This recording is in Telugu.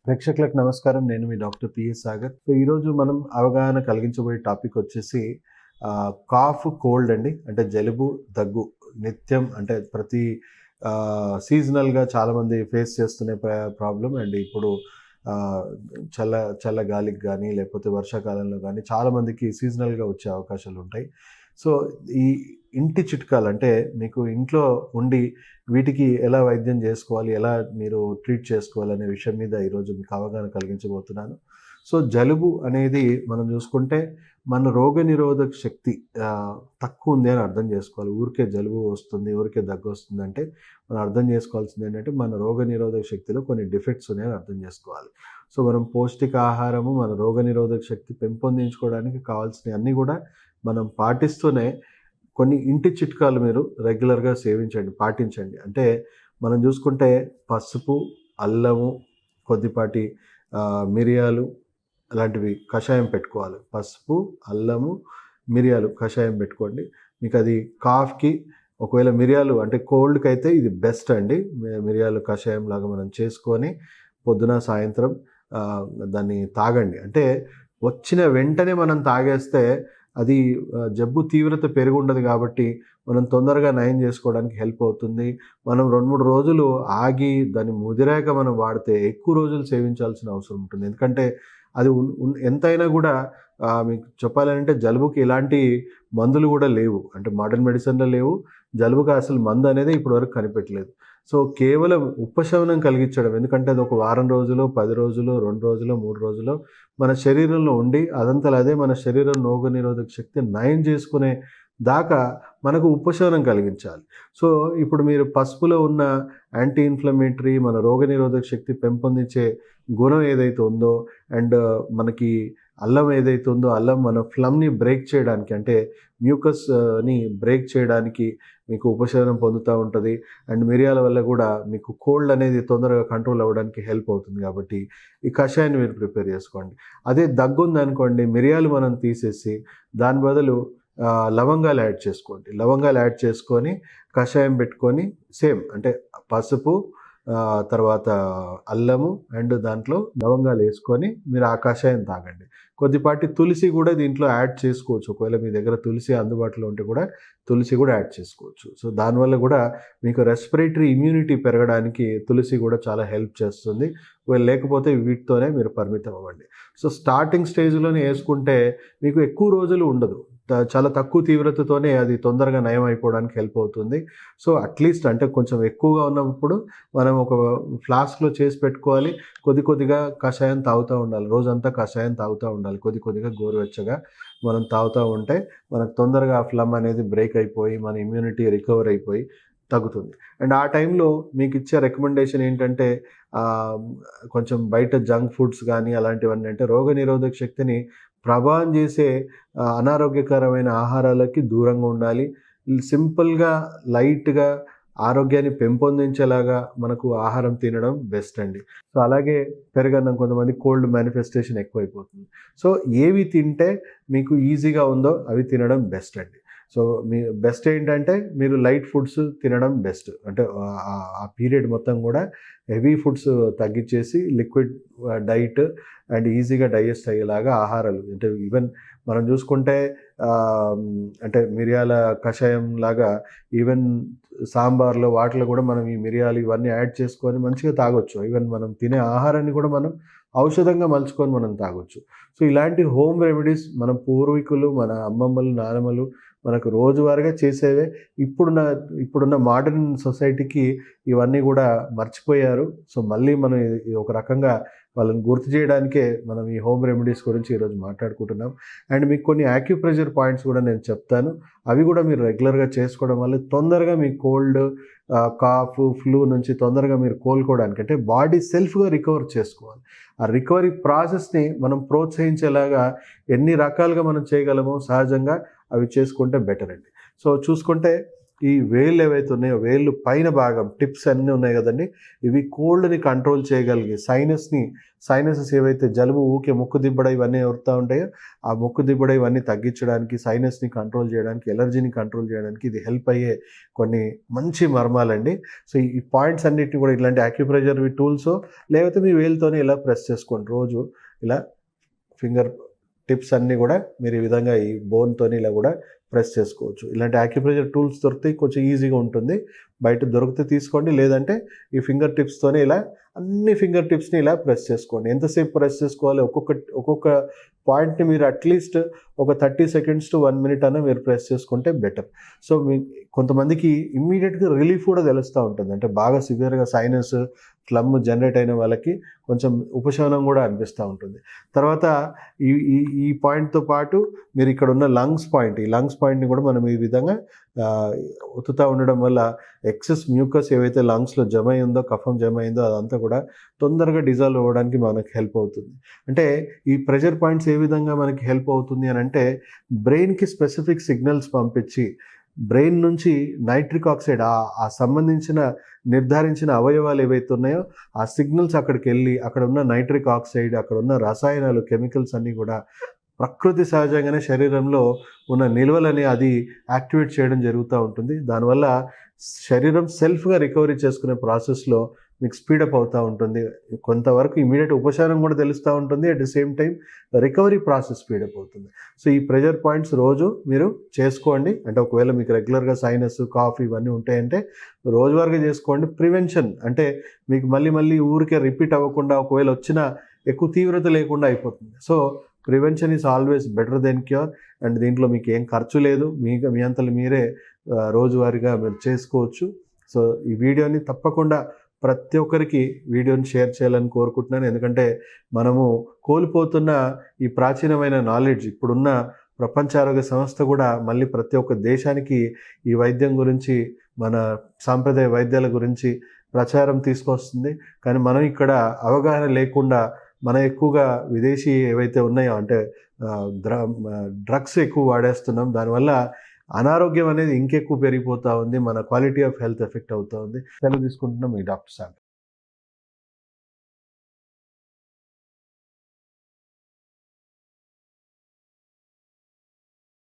ప్రేక్షకులకు నమస్కారం. నేను మీ డాక్టర్ పిఎస్ సాగర్. సో ఈరోజు మనం అవగాహన కలిగించబోయే టాపిక్ వచ్చేసి కాఫ్, కోల్డ్ అండి. అంటే జలుబు, దగ్గు నిత్యం అంటే ప్రతి సీజనల్గా చాలామంది ఫేస్ చేస్తున్న ప్రాబ్లం. అండ్ ఇప్పుడు చల్ల చల్ల గాలికి కానీ లేకపోతే వర్షాకాలంలో కానీ చాలామందికి సీజనల్గా వచ్చే అవకాశాలు ఉంటాయి. సో ఈ ఇంటి చిట్కాలు అంటే మీకు ఇంట్లో ఉండి వీటికి ఎలా వైద్యం చేసుకోవాలి, ఎలా మీరు ట్రీట్ చేసుకోవాలి అనే విషయం మీద ఈరోజు మీకు అవగాహన కలిగించబోతున్నాను. సో జలుబు అనేది మనం చూసుకుంటే మన రోగనిరోధక శక్తి తక్కువ ఉంది అని అర్థం చేసుకోవాలి. ఊరికే జలుబు వస్తుంది, ఊరికే దగ్గు వస్తుంది అంటే మనం అర్థం చేసుకోవాల్సింది ఏంటంటే మన రోగనిరోధక శక్తిలో కొన్ని డిఫెక్ట్స్ ఉన్నాయని అర్థం చేసుకోవాలి. సో మనం పౌష్టికాహారము మన రోగనిరోధక శక్తి పెంపొందించుకోవడానికి కావాల్సినవి అన్నీ కూడా మనం పాటిస్తూనే కొన్ని ఇంటి చిట్కాలు మీరు రెగ్యులర్గా పాటించండి. అంటే మనం చూసుకుంటే పసుపు, అల్లము, కొద్దిపాటి మిరియాలు అలాంటివి కషాయం పెట్టుకోవాలి. పసుపు, అల్లము, మిరియాలు కషాయం పెట్టుకోండి. మీకు అది కాఫ్కి ఒకవేళ మిరియాలు అంటే కోల్డ్కి అయితే ఇది బెస్ట్ అండి. మిరియాలు కషాయం లాగా మనం చేసుకొని పొద్దున సాయంత్రం దాన్ని తాగండి. అంటే వచ్చిన వెంటనే మనం తాగేస్తే అది జబ్బు తీవ్రత పెరుగుండదు కాబట్టి మనం తొందరగా నయం చేసుకోవడానికి హెల్ప్ అవుతుంది. మనం 2-3 రోజులు ఆగి దాన్ని ముదిరాక మనం వాడితే ఎక్కువ రోజులు సేవించాల్సిన అవసరం ఉంటుంది. ఎందుకంటే అది ఎంతైనా కూడా మీకు చెప్పాలంటే జలుబుకి ఎలాంటి మందులు కూడా లేవు. అంటే మోడర్న్ మెడిసిన్లో లేవు. జలుబుకి అసలు మందు అనేది ఇప్పటివరకు కనిపెట్టలేదు. సో కేవలం ఉపశమనం కలిగించడం, ఎందుకంటే అది ఒక వారం రోజులు, 10 రోజులు, 2 రోజులు, 3 రోజులు మన శరీరంలో ఉండి అదంతలో అదే మన శరీరం రోగనిరోధక శక్తి నయం చేసుకునే దాకా మనకు ఉపశమనం కలిగించాలి. సో ఇప్పుడు మీరు పసుపులో ఉన్న యాంటీ ఇన్ఫ్లమేటరీ మన రోగనిరోధక శక్తి పెంపొందించే గుణం ఏదైతే ఉందో అండ్ మనకి అల్లం ఏదైతే ఉందో అల్లం మన ఫ్లమ్ని బ్రేక్ చేయడానికి అంటే మ్యూకస్ని బ్రేక్ చేయడానికి మీకు ఉపశమనం పొందుతూ ఉంటుంది. అండ్ మిరియాల వల్ల కూడా మీకు కోల్డ్ అనేది తొందరగా కంట్రోల్ అవ్వడానికి హెల్ప్ అవుతుంది. కాబట్టి ఈ కషాయాన్ని మీరు ప్రిపేర్ చేసుకోండి. అదే దగ్గు ఉందనుకోండి, మిరియాలు మనం తీసేసి దాని బదులు లవంగాలు యాడ్ చేసుకోండి. లవంగాలు యాడ్ చేసుకొని కషాయం పెట్టుకొని సేమ్ అంటే పసుపు తర్వాత అల్లము అండ్ దాంట్లో లవంగాలు వేసుకొని మీరు ఆ కషాయం తాగండి. కొద్దిపాటి తులసి కూడా దీంట్లో యాడ్ చేసుకోవచ్చు. ఒకవేళ మీ దగ్గర తులసి అందుబాటులో ఉంటే కూడా తులసి కూడా యాడ్ చేసుకోవచ్చు. సో దానివల్ల కూడా మీకు రెస్పిరేటరీ ఇమ్యూనిటీ పెరగడానికి తులసి కూడా చాలా హెల్ప్ చేస్తుంది. లేకపోతే వీటితోనే మీరు పరిమితం అవ్వండి. సో స్టార్టింగ్ స్టేజ్లోనే వేసుకుంటే మీకు ఎక్కువ రోజులు ఉండదు. చాలా తక్కువ తీవ్రతతోనే అది తొందరగా నయం అయిపోవడానికి హెల్ప్ అవుతుంది. సో అట్లీస్ట్ అంటే కొంచెం ఎక్కువగా ఉన్నప్పుడు మనం ఒక ఫ్లాస్క్లో చేసి పెట్టుకోవాలి. కొద్దిగా కషాయం తాగుతూ ఉండాలి. రోజంతా కషాయం తాగుతూ ఉండాలి. కొద్దిగా గోరువెచ్చగా మనం తాగుతూ ఉంటే మనకు తొందరగా ఆ ఫ్లమ్ అనేది బ్రేక్ అయిపోయి మన ఇమ్యూనిటీ రికవర్ అయిపోయి తగ్గుతుంది. అండ్ ఆ టైంలో మీకు ఇచ్చే రికమెండేషన్ ఏంటంటే కొంచెం బయట జంక్ ఫుడ్స్ కానీ అలాంటివన్నీ అంటే రోగనిరోధక శక్తిని ప్రభావం చేసే అనారోగ్యకరమైన ఆహారాలకి దూరంగా ఉండాలి. సింపుల్గా లైట్గా ఆరోగ్యాన్ని పెంపొందించేలాగా మనకు ఆహారం తినడం బెస్ట్ అండి. సో అలాగే పెరుగన్నం, కొంతమంది కోల్డ్ మేనిఫెస్టేషన్ ఎక్కువైపోతుంది. సో ఏవి తింటే మీకు ఈజీగా ఉందో అవి తినడం బెస్ట్ అండి. సో మీ బెస్ట్ ఏంటంటే మీరు లైట్ ఫుడ్స్ తినడం బెస్ట్. అంటే ఆ పీరియడ్ మొత్తం కూడా హెవీ ఫుడ్స్ తగ్గించేసి లిక్విడ్ డైట్ అండ్ ఈజీగా డైజెస్ట్ అయ్యేలాగా ఆహారాలు అంటే ఈవెన్ మనం చూసుకుంటే అంటే మిరియాల కషాయం లాగా ఈవెన్ సాంబార్లో వాటిలో కూడా మనం ఈ మిరియాలు ఇవన్నీ యాడ్ చేసుకొని మంచిగా తాగొచ్చు. ఈవెన్ మనం తినే ఆహారాన్ని కూడా మనం ఔషధంగా మలుచుకొని మనం తాగొచ్చు. సో ఇలాంటి హోమ్ రెమెడీస్ మన పూర్వీకులు, మన అమ్మమ్మలు, నానమ్మలు మనకు రోజువారీగా చేసేవే. ఇప్పుడున్న మోడర్న్ సొసైటీకి ఇవన్నీ కూడా మర్చిపోయారు. సో మళ్ళీ మనం ఒక రకంగా వాళ్ళని గుర్తు చేయడానికే మనం ఈ హోమ్ రెమెడీస్ గురించి ఈరోజు మాట్లాడుకుంటున్నాం. అండ్ మీకు కొన్ని యాక్యుప్రెషర్ పాయింట్స్ కూడా నేను చెప్తాను. అవి కూడా మీరు రెగ్యులర్గా చేసుకోవడం వల్ల తొందరగా మీ కోల్డ్, కాఫ్, ఫ్లూ నుంచి తొందరగా మీరు కోలుకోవడానికి అంటే బాడీ సెల్ఫ్గా రికవర్ చేసుకోవాలి. ఆ రికవరీ ప్రాసెస్ని మనం ప్రోత్సహించేలాగా ఎన్ని రకాలుగా మనం చేయగలమో సహజంగా అవి చేసుకుంటే బెటర్ అండి. సో చూసుకుంటే ఈ వేళ్ళు ఏవైతే ఉన్నాయో వేళ్ళు పైన భాగం టిప్స్ అన్నీ ఉన్నాయి కదండి, ఇవి కోల్డ్ని కంట్రోల్ చేయగలిగి సైనసెస్ ఏవైతే జలుబు ఊకే ముక్కు దిబ్బడ ఇవన్నీ ఎవరుతూ ఉంటాయో ఆ ముక్కు దిబ్బడ ఇవన్నీ తగ్గించడానికి, సైనస్ని కంట్రోల్ చేయడానికి, ఎలర్జీని కంట్రోల్ చేయడానికి ఇది హెల్ప్ అయ్యే కొన్ని మంచి మర్మాలండి. సో ఈ పాయింట్స్ అన్నిటిని కూడా ఇట్లాంటి యాక్యుప్రెషర్ టూల్స్ లేకపోతే మీ వేలుతోనే ఇలా ప్రెస్ చేసుకోండి. రోజు ఇలా ఫింగర్ టిప్స్ అన్నీ కూడా మీరు ఈ విధంగా ఈ బోన్తోని ఇలా కూడా ప్రెస్ చేసుకోవచ్చు. ఇలాంటి యాక్యుప్రెషర్ టూల్స్ దొరికితే కొంచెం ఈజీగా ఉంటుంది. బయట దొరికితే తీసుకోండి, లేదంటే ఈ ఫింగర్ టిప్స్తోనే ఇలా అన్ని ఫింగర్ టిప్స్ని ఇలా ప్రెస్ చేసుకోండి. ఎంతసేపు ప్రెస్ చేసుకోవాలి, ఒక్కొక్క పాయింట్ని మీరు అట్లీస్ట్ ఒక 30 seconds to 1 minute అన్న మీరు ప్రెస్ చేసుకుంటే బెటర్. సో కొంతమందికి ఇమ్మీడియట్గా రిలీఫ్ కూడా తెలుస్తూ ఉంటుంది. అంటే బాగా సివియర్గా సైనస్ ఫ్లమ్ జనరేట్ అయిన వాళ్ళకి కొంచెం ఉపశమనం కూడా అనిపిస్తూ ఉంటుంది. తర్వాత ఈ ఈ ఈ పాయింట్తో పాటు మీరు ఇక్కడ ఉన్న ఈ లంగ్స్ పాయింట్ని కూడా మనం ఈ విధంగా ఒత్తుతూ ఉండడం వల్ల ఎక్సెస్ మ్యూకస్ ఏవైతే లంగ్స్లో జమ అయిందో, కఫం జమ అయిందో అదంతా కూడా తొందరగా డిజాల్వ్ అవ్వడానికి మనకి హెల్ప్ అవుతుంది. అంటే ఈ ప్రెషర్ పాయింట్స్ ఏ విధంగా మనకి హెల్ప్ అవుతుంది అని అంటే, బ్రెయిన్కి స్పెసిఫిక్ సిగ్నల్స్ పంపించి బ్రెయిన్ నుంచి నైట్రిక్ ఆక్సైడ్ ఆ సంబంధించిన నిర్ధారించిన అవయవాలు ఏవైతే ఉన్నాయో ఆ సిగ్నల్స్ అక్కడికి వెళ్ళి అక్కడ ఉన్న నైట్రిక్ ఆక్సైడ్, అక్కడ ఉన్న రసాయనాలు, కెమికల్స్ అన్నీ కూడా ప్రకృతి సహజంగానే శరీరంలో ఉన్న నిల్వలని అది యాక్టివేట్ చేయడం జరుగుతూ ఉంటుంది. దానివల్ల శరీరం సెల్ఫ్గా రికవరీ చేసుకునే ప్రాసెస్లో మీకు స్పీడప్ అవుతూ ఉంటుంది. కొంతవరకు ఇమీడియట్ ఉపశమనం కూడా తెలుస్తూ ఉంటుంది. At the same time recovery process speed up అవుతుంది. సో ఈ ప్రెషర్ పాయింట్స్ రోజు మీరు చేసుకోండి. అంటే ఒకవేళ మీకు రెగ్యులర్గా సైనస్, కాఫ్ ఇవన్నీ ఉంటాయంటే రోజువారీగా చేసుకోండి. ప్రివెన్షన్ అంటే మీకు మళ్ళీ ఊరికే రిపీట్ అవ్వకుండా, ఒకవేళ వచ్చినా ఎక్కువ తీవ్రత లేకుండా అయిపోతుంది. So prevention is always better than cure. And దీంట్లో మీకు ఏం ఖర్చు లేదు, మీ అంతలు మీరే రోజువారీగా మీరు చేసుకోవచ్చు. సో ఈ వీడియోని తప్పకుండా ప్రతి ఒక్కరికి వీడియోని షేర్ చేయాలని కోరుకుంటున్నాను. ఎందుకంటే మనము కోల్పోతున్న ఈ ప్రాచీనమైన నాలెడ్జ్ ఇప్పుడున్న ప్రపంచ ఆరోగ్య సంస్థ కూడా మళ్ళీ ప్రతి ఒక్క దేశానికి ఈ వైద్యం గురించి, మన సాంప్రదాయ వైద్యాల గురించి ప్రచారం తీసుకొస్తుంది. కానీ మనం ఇక్కడ అవగాహన లేకుండా మనం ఎక్కువగా విదేశీ ఏవైతే ఉన్నాయో అంటే డ్రగ్స్ ఎక్కువ వాడేస్తున్నాం. దానివల్ల అనారోగ్యం అనేది ఇంకెక్కువ పెరిగిపోతూ ఉంది. మన క్వాలిటీ ఆఫ్ హెల్త్ ఎఫెక్ట్ అవుతూ ఉంది. సెలవు తీసుకుంటున్నాం. మీ డాక్టర్ సాగర్.